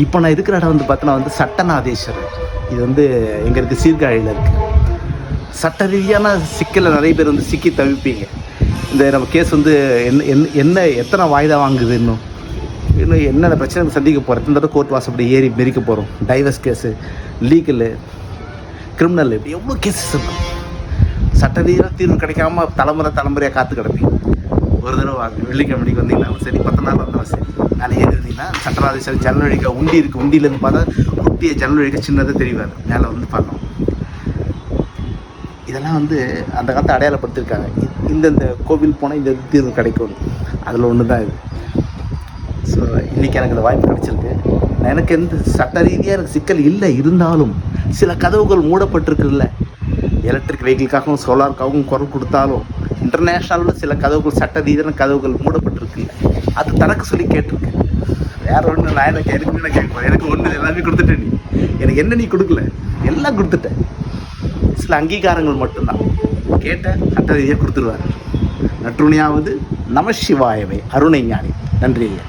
இப்போ நான் இருக்கிற இடம் வந்து பார்த்தோன்னா வந்து சட்டநாதேஸ்வரர். இது வந்து எங்கே இருக்குது, சீர்காழியில் இருக்குது. சட்ட ரீதியான சிக்கலில் நிறைய பேர் வந்து சிக்கி தவிப்பீங்க. இந்த நம்ம கேஸ் வந்து என்ன எத்தனை வாய்தா வாங்குது, இன்னும் என்னென்ன பிரச்சனை சந்திக்க போகிறோம், எத்தனை தடவை கோர்ட் வாசப்படி ஏறி மெரிக்க போகிறோம், டைவர்ஸ் கேஸு, லீகலு, கிரிமினல், இப்படி எவ்வளோ கேஸஸ் இருக்கும். சட்ட ரீதியாக தீர்வு கிடைக்காம தலைமுறையாக காத்து கிடப்பீங்க. ஒரு தடவை வாங்க வெள்ளிக்கிழமைக்கு வந்தீங்கன்னா சரி, 10 நாள் வந்தாலும் சரி, நான் ஏறிருந்தீங்கன்னா சட்டநாதேஸ்வரர் ஜன்னல் வழிக்க உண்டி இருக்குது. உண்டியிலேருந்து பார்த்தா குட்டியை ஜன்னல் வழிக்க சின்னதாக தெரிவார், மேலே வந்து பார்க்கணும். இதெல்லாம் வந்து அந்த காலத்தை அடையாளப்படுத்திருக்காங்க. இந்தந்த கோவில் போனால் இந்த தீர்வு கிடைக்கும், அதில் ஒன்று தான் இது. ஸோ இன்றைக்கி எனக்கு இந்த வாய்ப்பு கிடச்சிருக்கு. எனக்கு எந்த சட்ட ரீதியாக எனக்கு சிக்கல் இல்லை, இருந்தாலும் சில கதவுகள் மூடப்பட்டிருக்குல்ல. எலக்ட்ரிக் வெஹிக்கிளுக்காகவும் சோலாருக்காகவும் குரல் கொடுத்தாலும் இன்டர்நேஷ்னலில் சில கதவுகள் சட்ட ரீதியான கதவுகள் மூடப்பட்டிருக்குல்ல, அது தனக்கு சொல்லி கேட்டிருக்கு. வேற ஒன்று நான் எனக்கு கேட்க எனக்கு ஒன்று எல்லாமே கொடுத்துட்டேன். எனக்கு என்ன நீ கொடுக்கல, எல்லாம் கொடுத்துட்டேன். சில அங்கீகாரங்கள் மட்டும்தான் கேட்டேன், சட்ட ரீதியாக கொடுத்துருவார். நற்றுணையாவது நம சிவாயவே. அருணை ஞானி. நன்றி ஐயா.